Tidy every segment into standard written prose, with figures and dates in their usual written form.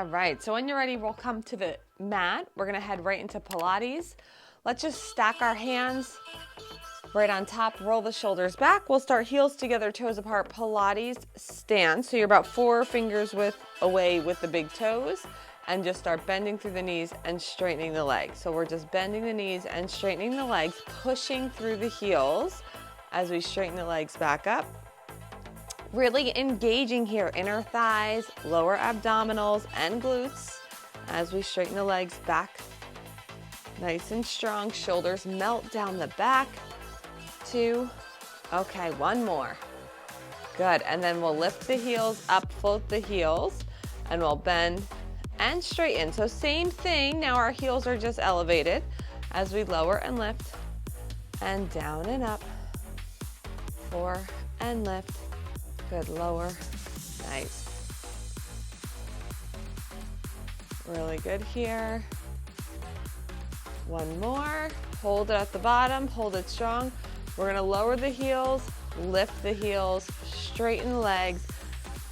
All right, so when you're ready, we'll come to the mat. We're gonna head right into Pilates. Let's just stack our hands right on top, roll the shoulders back. We'll start heels together, toes apart, Pilates stand. So you're about 4 fingers away with the big toes, and just start bending through the knees and straightening the legs. So we're just bending the knees and straightening the legs, pushing through the heels as we straighten the legs back up. Really engaging here, inner thighs, lower abdominals, and glutes as we straighten the legs back. Nice and strong, shoulders melt down the back. 2, okay, 1 more. Good, and then we'll lift the heels up, float the heels, and we'll bend and straighten. So same thing, now our heels are just elevated as we lower and lift, and down and up. 4, and lift. Good, lower, nice. Really good here. 1 more, hold it at the bottom, hold it strong. We're gonna lower the heels, lift the heels, straighten the legs,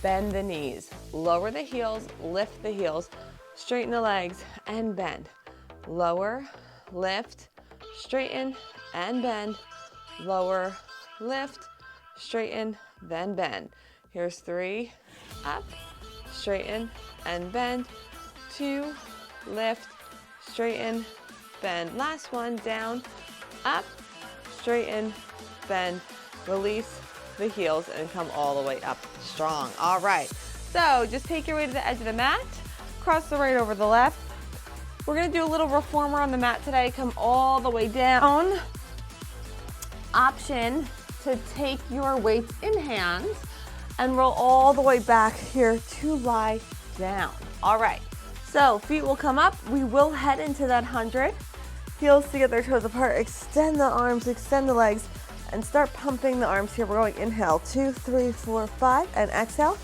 bend the knees. Lower the heels, lift the heels, straighten the legs, and bend. Lower, lift, straighten, and bend. Lower, lift, straighten, then bend. Here's 3, up, straighten, and bend. 2, lift, straighten, bend. Last one, down, up, straighten, bend, release the heels, and come all the way up strong. All right, so just take your way to the edge of the mat, cross the right over the left. We're gonna do a little reformer on the mat today. Come all the way down. Option to take your weights in hands and roll all the way back here to lie down. All right, so feet will come up. We will head into that 100. Heels together, toes apart. Extend the arms, extend the legs, and start pumping the arms here. We're going inhale, 2, 3, 4, 5, and exhale,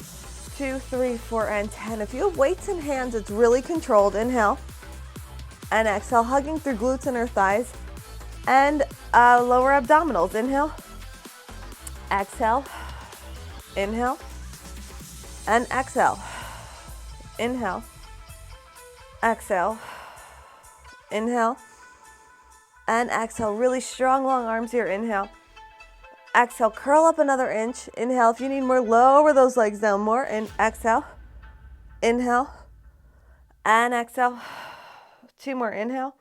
2, 3, 4, and 10. If you have weights in hands, it's really controlled. Inhale and exhale, hugging through glutes and inner thighs and lower abdominals. Inhale, exhale, inhale, and exhale. Inhale, exhale, inhale, and exhale. Really strong, long arms here. Inhale, exhale, curl up another inch. Inhale, if you need more, lower those legs down more. And exhale, inhale, and exhale. 2 more, inhale,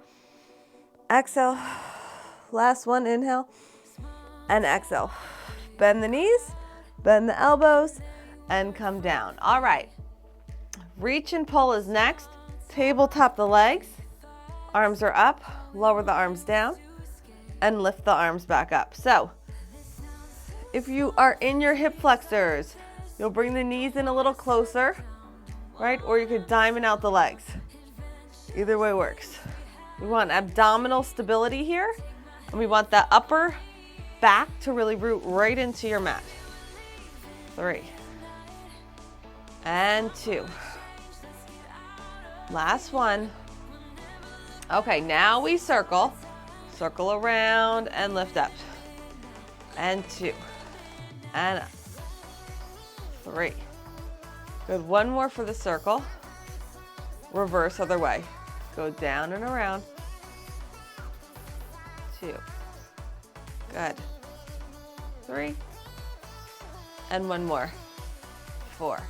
exhale. Last one, inhale, and exhale. Bend the knees, bend the elbows, and come down. All right, reach and pull is next. Tabletop the legs, arms are up, lower the arms down, and lift the arms back up. So if you are in your hip flexors, you'll bring the knees in a little closer, right? Or you could diamond out the legs. Either way works. We want abdominal stability here, and we want that upper back to really root right into your mat. 3, and 2. Last one. Okay, now we circle around and lift up. And 2, and up. 3. Good, 1 more for the circle. Reverse other way. Go down and around. 2. Good. 3. And 1 more. 4.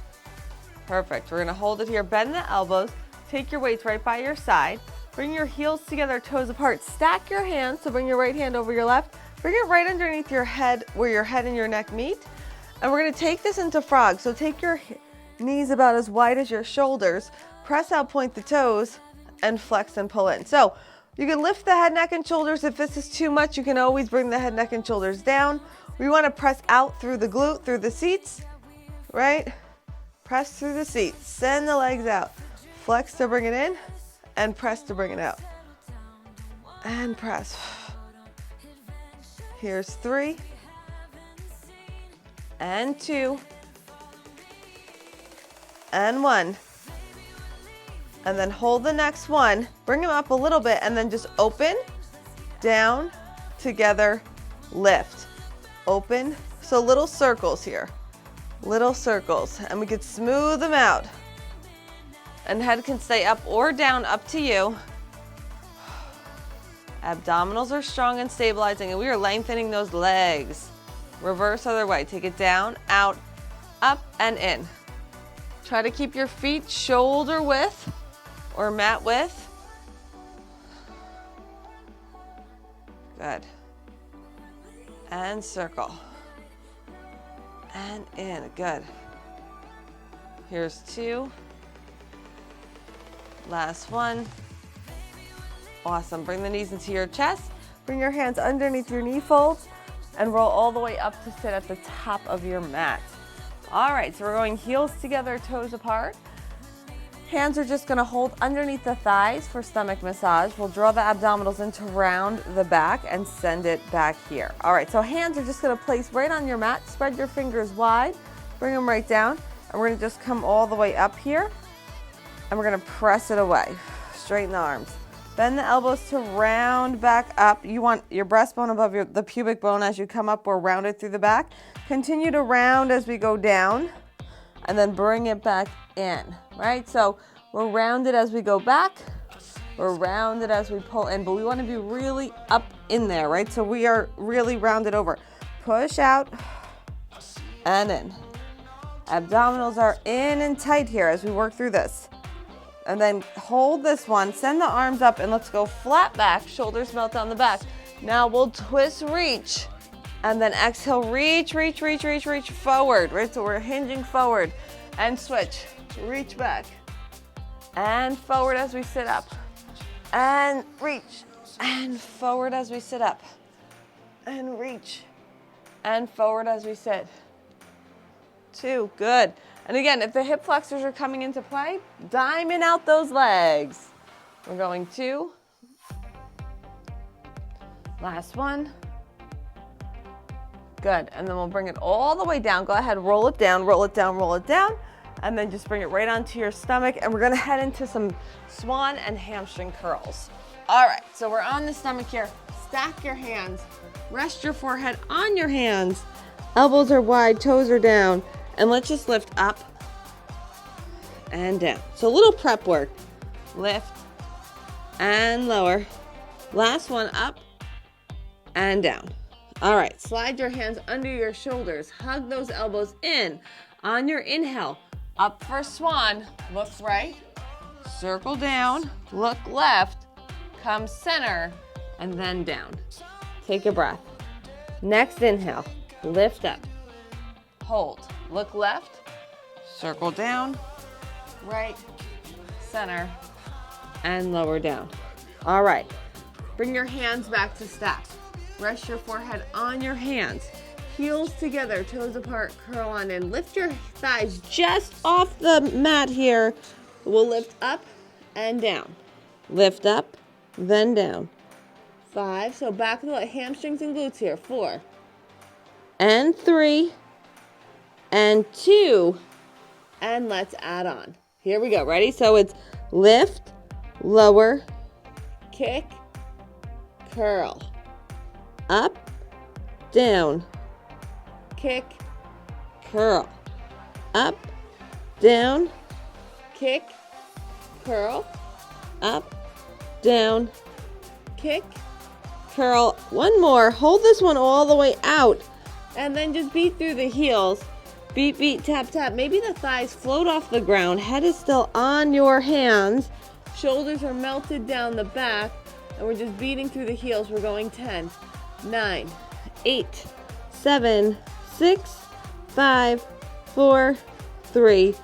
Perfect. We're gonna hold it here. Bend the elbows. Take your weights right by your side. Bring your heels together, toes apart. Stack your hands. So bring your right hand over your left. Bring it right underneath your head, where your head and your neck meet. And we're gonna take this into frog. So take your knees about as wide as your shoulders. Press out, point the toes, and flex and pull in. So you can lift the head, neck, and shoulders. If this is too much, you can always bring the head, neck, and shoulders down. We want to press out through the glute, through the seats, right? Press through the seats. Send the legs out. Flex to bring it in, and press to bring it out. And press. Here's 3, and 2, and 1. And then hold the next one, bring them up a little bit, and then just open, down, together, lift, open. So little circles here, little circles, and we could smooth them out. And head can stay up or down, up to you. Abdominals are strong and stabilizing, and we are lengthening those legs. Reverse other way. Take it down, out, up, and in. Try to keep your feet shoulder width or mat width. Good. And circle. And in. Good. Here's 2. Last one. Awesome. Bring the knees into your chest. Bring your hands underneath your knee folds and roll all the way up to sit at the top of your mat. All right, so we're going heels together, toes apart. Hands are just gonna hold underneath the thighs for stomach massage. We'll draw the abdominals in to round the back and send it back here. All right, so hands are just gonna place right on your mat. Spread your fingers wide, bring them right down, and we're gonna just come all the way up here, and we're gonna press it away. Straighten the arms. Bend the elbows to round back up. You want your breastbone above the pubic bone as you come up or round it through the back. Continue to round as we go down and then bring it back in, right? So we're rounded as we go back. We're rounded as we pull in, but we want to be really up in there, right? So we are really rounded over. Push out and in. Abdominals are in and tight here as we work through this. And then hold this one, send the arms up, and let's go flat back, shoulders melt down the back. Now we'll twist, reach, and then exhale, reach, reach, reach, reach, reach forward, right? So we're hinging forward and switch, reach back and forward as we sit up and reach and forward as we sit up and reach and forward as we sit. 2, good. And again, if the hip flexors are coming into play, diamond out those legs. We're going 2. Last one. Good. And then we'll bring it all the way down. Go ahead, roll it down, roll it down, roll it down. And then just bring it right onto your stomach. And we're going to head into some swan and hamstring curls. All right, so we're on the stomach here. Stack your hands. Rest your forehead on your hands. Elbows are wide, toes are down. And let's just lift up and down. So a little prep work. Lift and lower. Last one, up and down. All right, slide your hands under your shoulders. Hug those elbows in. On your inhale, up for swan. Look right, circle down, look left, come center, and then down. Take a breath. Next inhale, lift up, hold. Look left, circle down, right, center, and lower down. All right, bring your hands back to stack. Rest your forehead on your hands. Heels together, toes apart, curl on in. Lift your thighs just off the mat here. We'll lift up and down. Lift up, then down. 5, so back of the hamstrings and glutes here. 4, and 3, and 2, and let's add on. Here we go. Ready? So it's lift, lower, kick, curl, up, down, kick, curl, up, down, kick, curl, up, down, kick, curl. One more. Hold this one all the way out, and then just beat through the heels. Beat, beat, tap, tap. Maybe the thighs float off the ground. Head is still on your hands. Shoulders are melted down the back. And we're just beating through the heels. We're going 10, 9, 8, 7, 6, 5, 4, 3,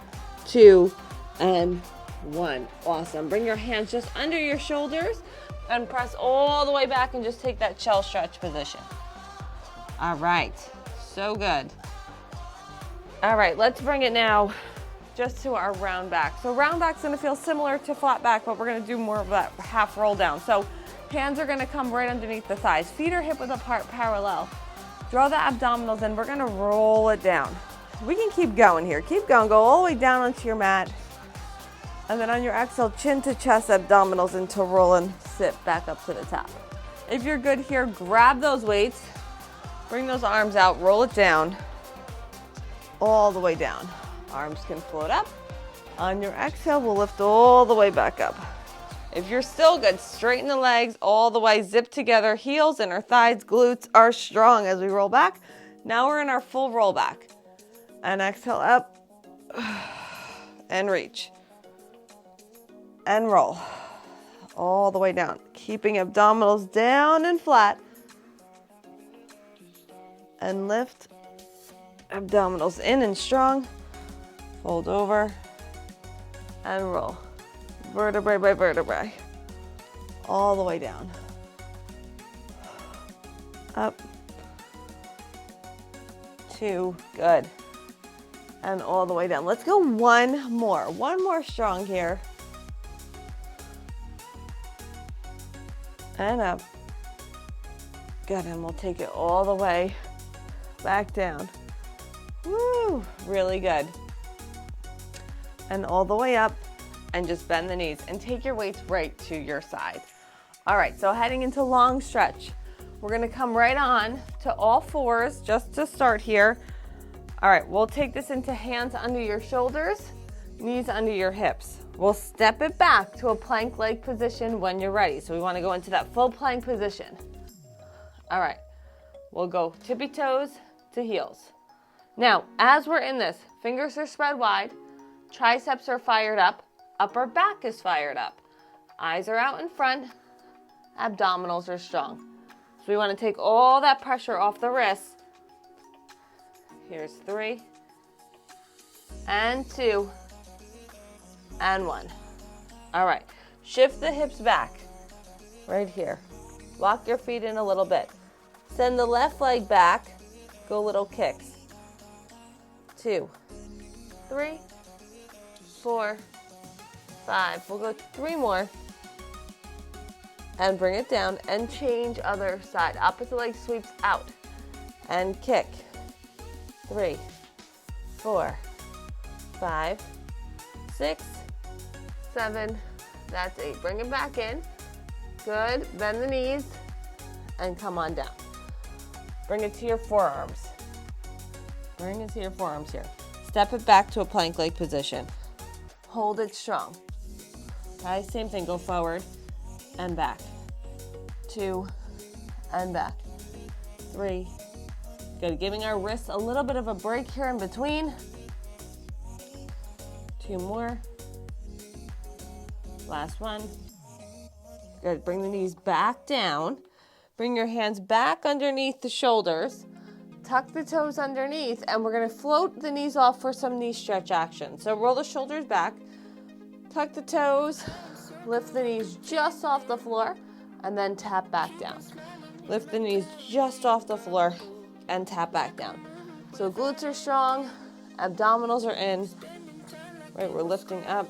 2, and 1. Awesome. Bring your hands just under your shoulders and press all the way back and just take that shell stretch position. All right. So good. All right, let's bring it now just to our round back. So round back's gonna feel similar to flat back, but we're gonna do more of that half roll down. So hands are gonna come right underneath the thighs. Feet are hip width apart, parallel. Draw the abdominals in. We're gonna roll it down. We can keep going here. Keep going. Go all the way down onto your mat. And then on your exhale, chin to chest, abdominals into roll and sit back up to the top. If you're good here, grab those weights. Bring those arms out, roll it down. All the way down. Arms can float up On your exhale, we'll lift all the way back up. If you're still good, straighten the legs all the way, zip together, heels, inner thighs, glutes are strong as we roll back. Now we're in our full roll back. And exhale up, and reach. And roll. All the way down. Keeping abdominals down and flat. And lift. Abdominals in and strong. Fold over. And roll. Vertebrae by vertebrae. All the way down. Up. 2. Good. And all the way down. Let's go one more strong here. And up. Good, and we'll take it all the way back down. Woo, really good. And all the way up, and just bend the knees and take your weights right to your side. All right, so heading into long stretch. We're gonna come right on to all fours just to start here. All right, we'll take this into hands under your shoulders, knees under your hips. We'll step it back to a plank leg position when you're ready. So we want to go into that full plank position. All right, we'll go tippy toes to heels. Now, as we're in this, fingers are spread wide, triceps are fired up, upper back is fired up, eyes are out in front, abdominals are strong. So we want to take all that pressure off the wrists. Here's 3, and 2, and 1. All right, shift the hips back, right here. Lock your feet in a little bit. Send the left leg back, go little kicks. 2, 3, 4, 5. We'll go 3 more. And bring it down and change other side. Opposite leg sweeps out and kick. 3, 4, 5, 6, 7, that's 8. Bring it back in. Good, bend the knees and come on down. Bring it to your forearms. Bring it to your forearms here. Step it back to a plank leg position. Hold it strong. Okay, same thing, go forward and back. 2 and back. 3. Good, giving our wrists a little bit of a break here in between. 2 more. Last one. Good, bring the knees back down. Bring your hands back underneath the shoulders. Tuck the toes underneath, and we're gonna float the knees off for some knee stretch action. So roll the shoulders back, tuck the toes, lift the knees just off the floor, and then tap back down. Lift the knees just off the floor and tap back down. So glutes are strong, abdominals are in. Right, we're lifting up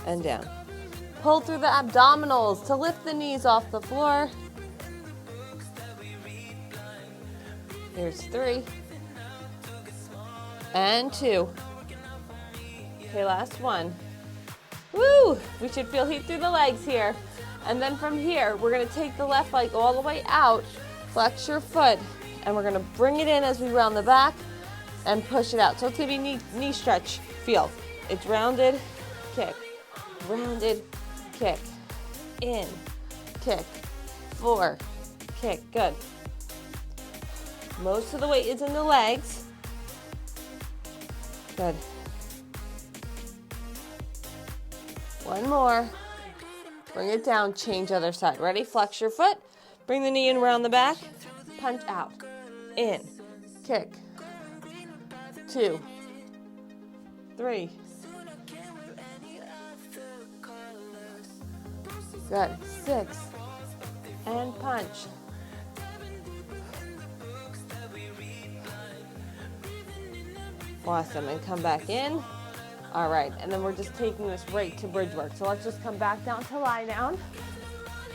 and down. Pull through the abdominals to lift the knees off the floor. Here's 3 and 2. Okay, last one. Woo! We should feel heat through the legs here. And then from here, we're gonna take the left leg all the way out, flex your foot, and we're gonna bring it in as we round the back and push it out. So it's gonna be knee stretch feel. It's rounded, kick, rounded, kick, in, kick, 4, kick, good. Most of the weight is in the legs. Good. One more. Bring it down, change other side. Ready? Flex your foot. Bring the knee in around the back. Punch out. In. Kick. 2, 3. Good. 6. And punch. Awesome. And come back in. All right. And then we're just taking this right to bridge work. So let's just come back down to lie down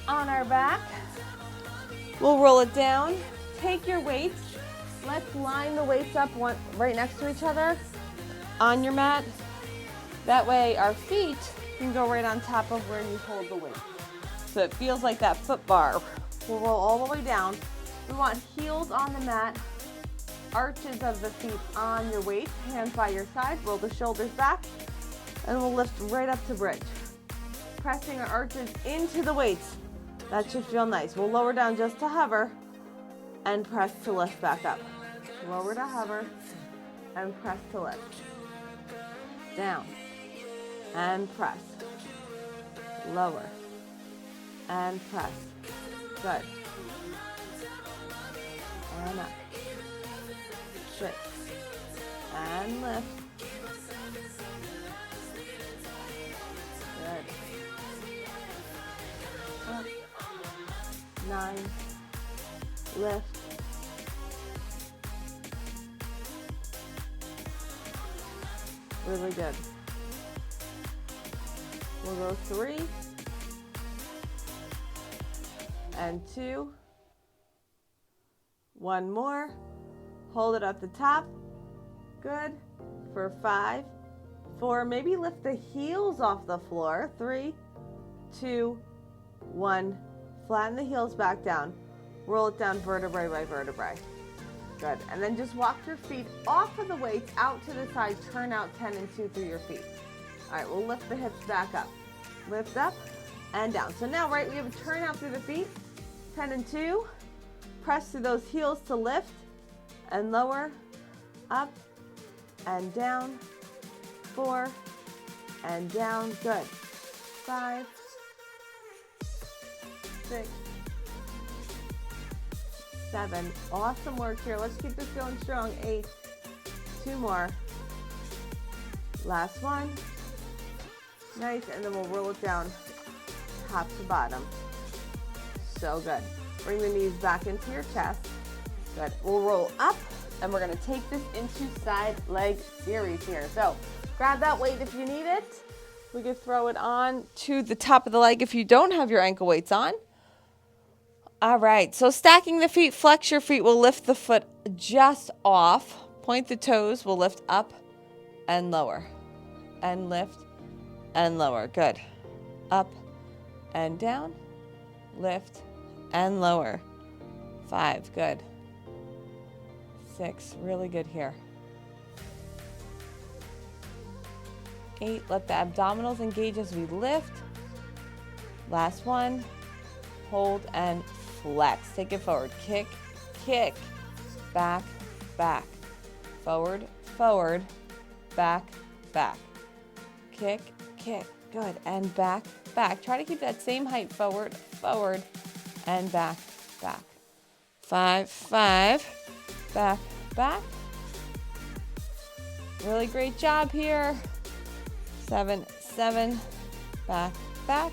on our back. We'll roll it down. Take your weights. Let's line the weights up right next to each other on your mat. That way our feet can go right on top of where you hold the weight. So it feels like that foot bar. We'll roll all the way down. We want heels on the mat arches of the feet on your weight, hands by your side, roll the shoulders back, and we'll lift right up to bridge. Pressing our arches into the weights. That should feel nice. We'll lower down just to hover and press to lift back up. Lower to hover and press to lift. Down and press. Lower and press. Good. And up. 6. And lift. Good. Up. 9. Lift. Really good. We'll go 3 and 2. 1 more. Hold it at the top. Good. For 5, 4. Maybe lift the heels off the floor. 3, 2, 1. Flatten the heels back down. Roll it down vertebrae by vertebrae. Good. And then just walk your feet off of the weights out to the side. Turn out 10 and 2 through your feet. All right, we'll lift the hips back up. Lift up and down. So now, right, we have a turn out through the feet. 10 and 2. Press through those heels to lift and lower. Up and down. 4 and down. Good. 5, 6, 7. Awesome work here. Let's keep this going strong. 8. 2 more. Last one. Nice. And then we'll roll it down top to bottom. So good. Bring the knees back into your chest. Good. We'll roll up and we're going to take this into side leg series here. So grab that weight if you need it. We could throw it on to the top of the leg if you don't have your ankle weights on. All right, so stacking the feet, flex your feet, we'll lift the foot just off. Point the toes, we'll lift up and lower. And lift and lower. Good. Up and down. Lift and lower. 5, good. 6, really good here. 8, let the abdominals engage as we lift. Last one. Hold and flex. Take it forward. Kick, kick. Back, back. Forward, forward. Back, back. Kick, kick. Good. And back, back. Try to keep that same height. Forward, forward. And back, back. 5, 5. Back, back. Really great job here. 7, 7. Back, back.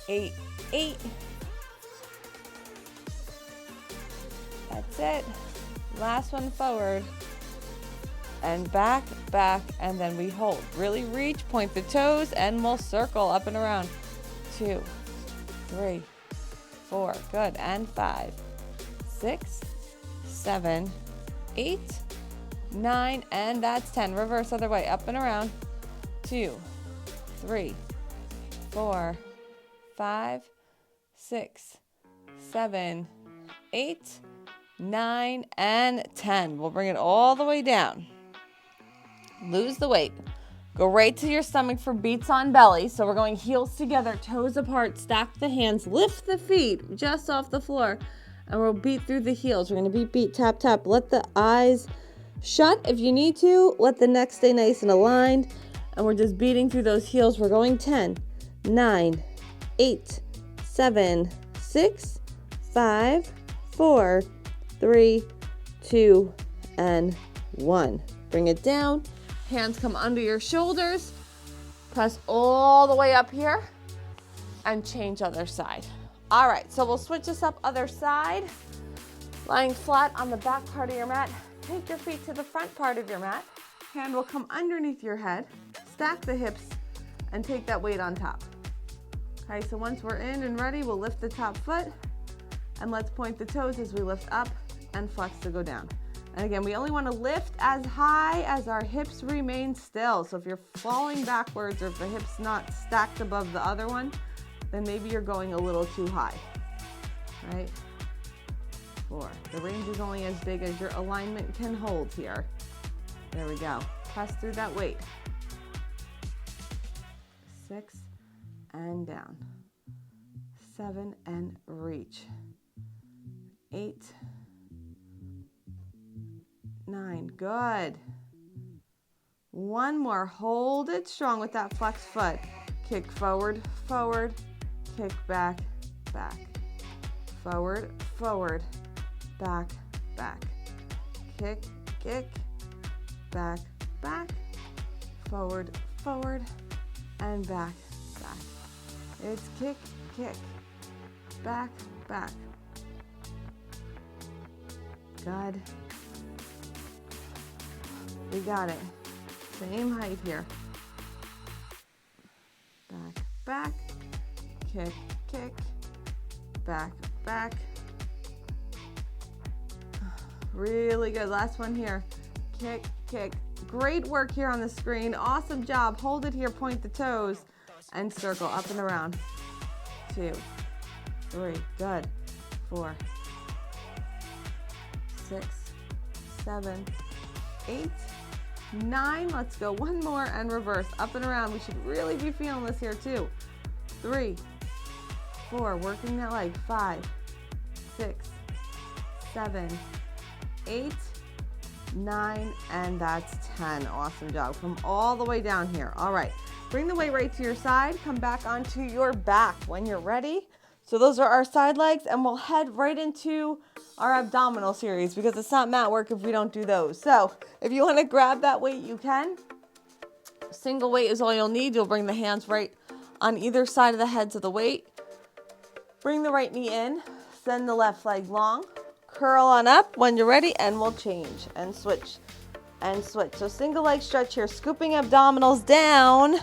8, 8. That's it. Last one forward. And back, back, and then we hold. Really reach, point the toes, and we'll circle up and around. 2, 3, 4. Good. And 5, 6, 7, 8, 9, and that's 10. Reverse other way. Up and around. 2, 3, 4, 5, 6, 7, 8, 9, and 10. We'll bring it all the way down. Lose the weight. Go right to your stomach for beats on belly. So we're going heels together, toes apart, stack the hands, lift the feet just off the floor, and we'll beat through the heels. We're going to beat, tap, tap. Let the eyes shut if you need to. Let the neck stay nice and aligned. And we're just beating through those heels. We're going 10, 9, 8, 7, 6, 5, 4, 3, 2, and 1. Bring it down. Hands come under your shoulders. Press all the way up here and change other side. All right, so we'll switch this up other side. Lying flat on the back part of your mat. Take your feet to the front part of your mat. Hand will come underneath your head. Stack the hips and take that weight on top. Okay, so once we're in and ready, we'll lift the top foot and let's point the toes as we lift up and flex to go down. And again, we only want to lift as high as our hips remain still. So if you're falling backwards or if the hip's not stacked above the other one, then maybe you're going a little too high, right? 4. The range is only as big as your alignment can hold here. There we go. Press through that weight. 6 and down. 7 and reach. 8, 9. Good. One more. Hold it strong with that flex foot. Kick forward, forward. Kick back, back. Forward, forward. Back, back. Kick, kick. Back, back. Forward, forward. And back, back. It's kick, kick. Back, back. Good. We got it. Same height here. Back, back. Kick, kick. Back, back. Really good. Last one here. Kick, kick. Great work here on the screen. Awesome job. Hold it here. Point the toes and circle up and around. 2, 3. Good. 4, 6, 7, 8, 9. Let's go. One more and reverse. Up and around. We should really be feeling this here too. 3, 4. Working that leg. 5, 6, 7, 8, 9, and that's 10. Awesome job. Come all the way down here. All right. Bring the weight right to your side. Come back onto your back when you're ready. So those are our side legs, and we'll head right into our abdominal series because it's not mat work if we don't do those. So if you want to grab that weight, you can. Single weight is all you'll need. You'll bring the hands right on either side of the heads of the weight. Bring the right knee in. Send the left leg long. Curl on up when you're ready, and we'll change and switch and switch. So single leg stretch here, scooping abdominals down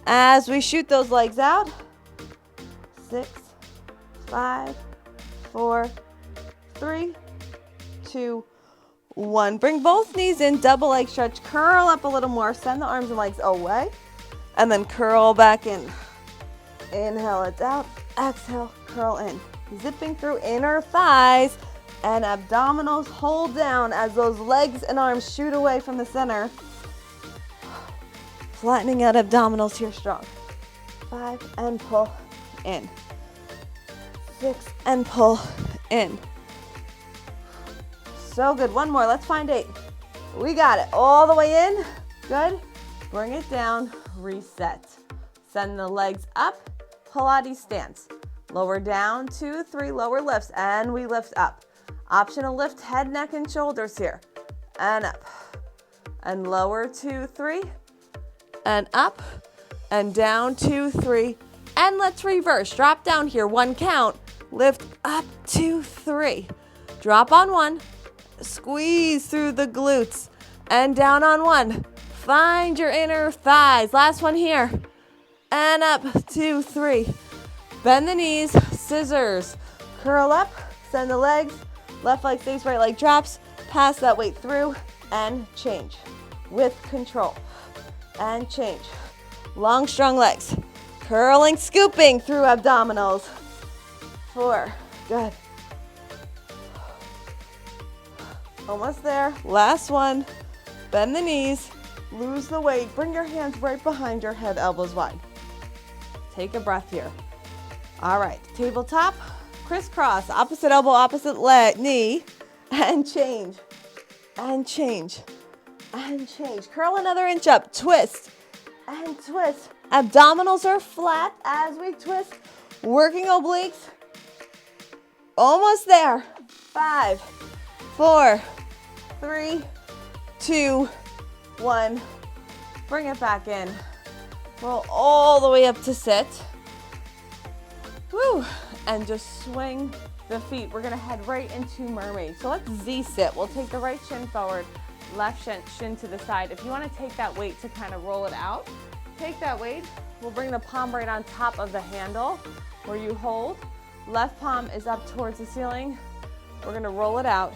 as we shoot those legs out. 6, 5, 4, 3, 2, 1. Bring both knees in, double leg stretch. Curl up a little more. Send the arms and legs away. And then curl back in. Inhale, it's out. Exhale, curl in. Zipping through inner thighs and abdominals. Hold down as those legs and arms shoot away from the center. Flattening out abdominals here strong. 5 and pull in. 6 and pull in. So good. One more. Let's find 8. We got it. All the way in. Good. Bring it down. Reset. Send the legs up. Pilates stance. Lower down. 2, 3. Lower lifts. And we lift up. Optional lift head, neck, and shoulders here. And up. And lower. 2, 3. And up. And down. 2, 3. And let's reverse. Drop down here. 1 count. Lift up. 2, 3. Drop on 1. Squeeze through the glutes. And down on 1. Find your inner thighs. Last one here. And up. 2, 3. Bend the knees. Scissors. Curl up. Send the legs. Left leg stays, right leg drops. Pass that weight through. And change. With control. And change. Long, strong legs. Curling, scooping through abdominals. 4. Good. Almost there. Last one. Bend the knees. Lose the weight. Bring your hands right behind your head, elbows wide. Take a breath here. All right. Tabletop. Crisscross. Opposite elbow, opposite leg, knee. And change. And change. And change. Curl another inch up. Twist. And twist. Abdominals are flat as we twist. Working obliques. Almost there. 5, 4, 3, 2, 1. Bring it back in. Roll all the way up to sit. Woo. And just swing the feet. We're going to head right into Mermaid. So let's Z-sit. We'll take the right shin forward, left shin to the side. If you want to take that weight to kind of roll it out, take that weight. We'll bring the palm right on top of the handle where you hold. Left palm is up towards the ceiling. We're going to roll it out.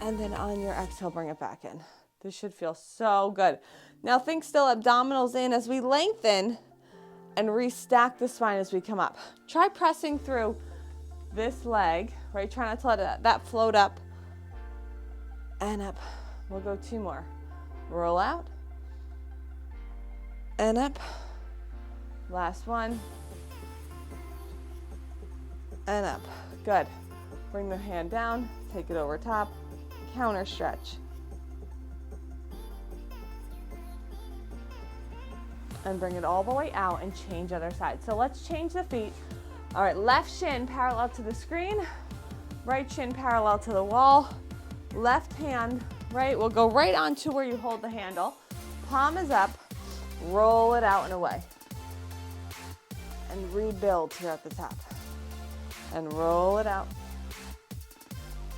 And then on your exhale, bring it back in. This should feel so good. Now think still, abdominals in as we lengthen and restack the spine as we come up. Try pressing through this leg, right? Try not to let that float up and up. We'll go 2 more. Roll out and up. Last one and up. Good. Bring the hand down, take it over top, counter stretch. And bring it all the way out and change other side. So let's change the feet. All right, left shin parallel to the screen, right shin parallel to the wall, left hand, right, we'll go right onto where you hold the handle. Palm is up, roll it out and away. And rebuild here at the top. And roll it out.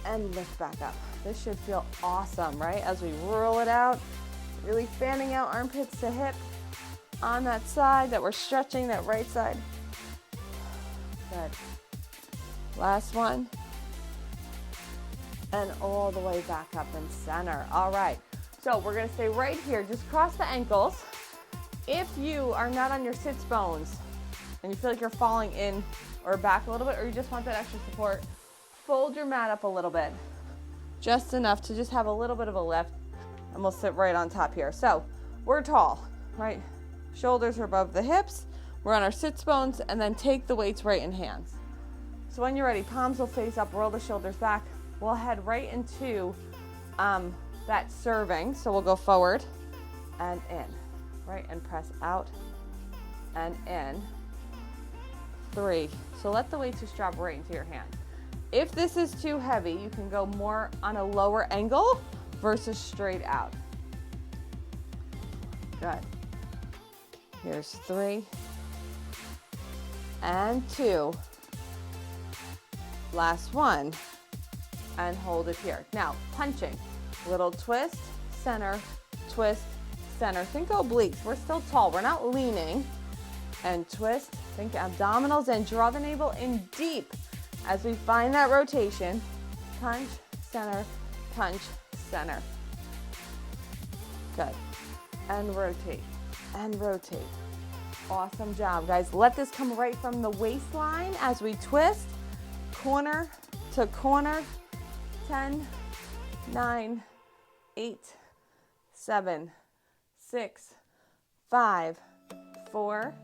And lift back up. This should feel awesome, right? As we roll it out, really fanning out armpits to hip on that side that we're stretching, that right side. Good. Last one. And all the way back up in center. All right. So we're going to stay right here. Just cross the ankles. If you are not on your sits bones and you feel like you're falling in or back a little bit, or you just want that extra support, fold your mat up a little bit. Just enough to just have a little bit of a lift. And we'll sit right on top here. So we're tall, right? Shoulders are above the hips. We're on our sits bones, and then take the weights right in hands. So when you're ready, palms will face up, roll the shoulders back. We'll head right into that serving. So we'll go forward and in, right? And press out and in. 3. So let the weights just drop right into your hand. If this is too heavy, you can go more on a lower angle versus straight out. Good. Here's 3 and 2. Last one. And hold it here. Now, punching. Little twist, center, twist, center. Think obliques. We're still tall. We're not leaning. And twist. Think abdominals in. Draw the navel in deep as we find that rotation. Punch, center, punch, center. Good. And rotate. And rotate. Awesome job, guys. Let this come right from the waistline as we twist. Corner to corner. 10, 9, 8, 7, 6, 5, 4,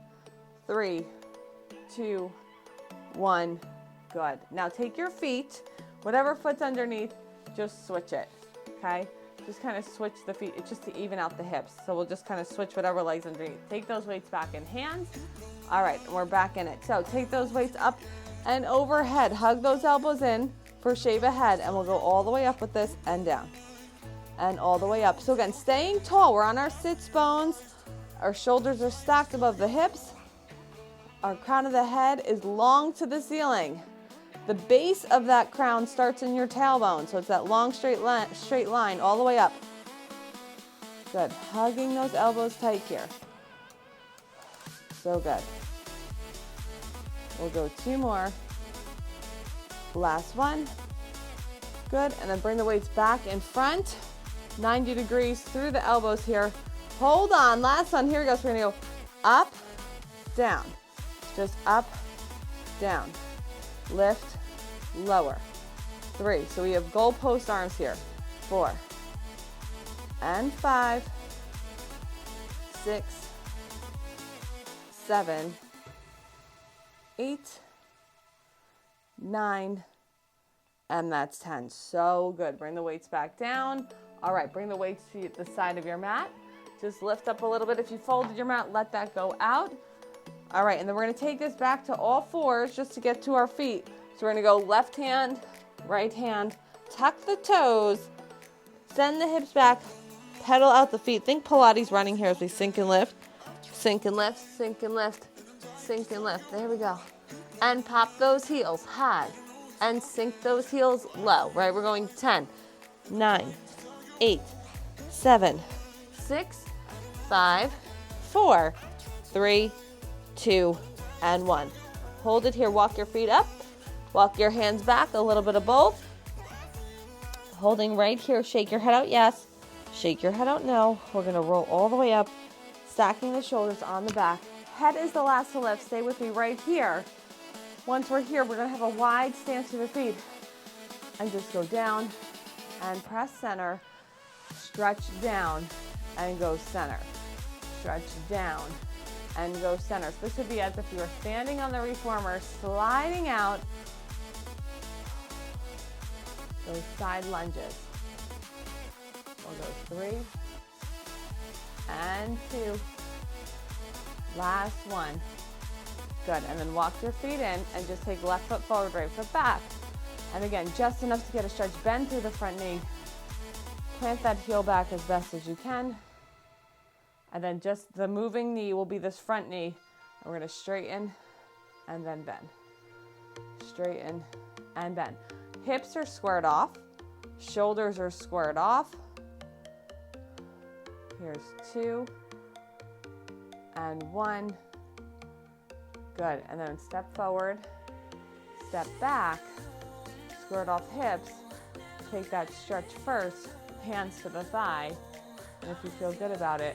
3, 2, 1. Good. Now take your feet, whatever foot's underneath, just switch it, okay? Just kind of switch the feet. It's just to even out the hips. So we'll just kind of switch whatever leg's underneath. Take those weights back in hands. All right, we're back in it. So take those weights up and overhead. Hug those elbows in for shave ahead, and we'll go all the way up with this and down. And all the way up. So again, staying tall. We're on our sits bones. Our shoulders are stacked above the hips. Our crown of the head is long to the ceiling. The base of that crown starts in your tailbone. So it's that long straight line all the way up. Good. Hugging those elbows tight here. So good. We'll go 2 more. Last one. Good. And then bring the weights back in front. 90 degrees through the elbows here. Hold on. Last one. Here we go. So we're going to go up, down. Just up, down. Lift, lower. 3. So we have goalpost arms here. 4. And 5. 6. 7. 8. 9. And that's 10. So good. Bring the weights back down. All right, bring the weights to the side of your mat. Just lift up a little bit. If you folded your mat, let that go out. All right, and then we're going to take this back to all fours just to get to our feet. So we're going to go left hand, right hand, tuck the toes, send the hips back, pedal out the feet. Think Pilates running here as we sink and lift. Sink and lift, sink and lift, sink and lift. There we go. And pop those heels high and sink those heels low, right? We're going 10, 9, 8, 7, 6, 5, 4, 3, 2, and 1. Hold it here. Walk your feet up. Walk your hands back. A little bit of both. Holding right here. Shake your head out. Yes. Shake your head out. No. We're going to roll all the way up. Stacking the shoulders on the back. Head is the last to lift. Stay with me right here. Once we're here, we're gonna have a wide stance to the feet and just go down and press center, stretch down and go center. Stretch down and go center. So this would be as if you were standing on the reformer, sliding out those side lunges. We'll go 3 and 2. Last one. Good, and then walk your feet in and just take left foot forward, right foot back. And again, just enough to get a stretch, bend through the front knee. Plant that heel back as best as you can. And then just the moving knee will be this front knee. And we're gonna straighten and then bend. Straighten and bend. Hips are squared off. Shoulders are squared off. Here's 2 and 1. Good, and then step forward, step back, squared off hips, take that stretch first, hands to the thigh, and if you feel good about it,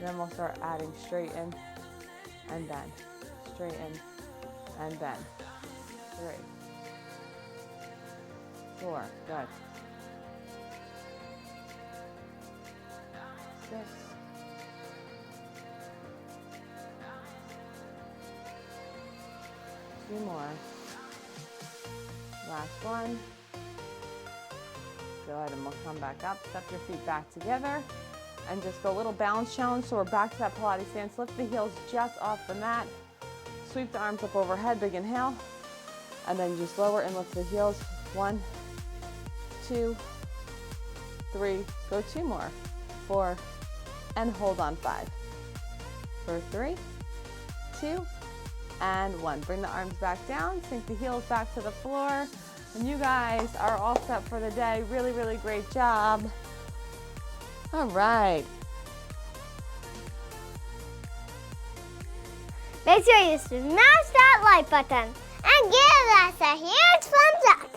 then we'll start adding straighten and bend, straighten and bend. 3, 4, good. 6, 2 more. Last one. Good, and we'll come back up. Step your feet back together and just go a little balance challenge. So we're back to that Pilates stance. Lift the heels just off the mat. Sweep the arms up overhead, big inhale. And then just lower and lift the heels. 1, 2, 3. Go 2 more. 4, and hold on 5. For 3, 2, and 1. Bring the arms back down, sink the heels back to the floor, and you guys are all set for the day. Really, really great job. All right. Make sure you smash that like button and give us a huge thumbs up.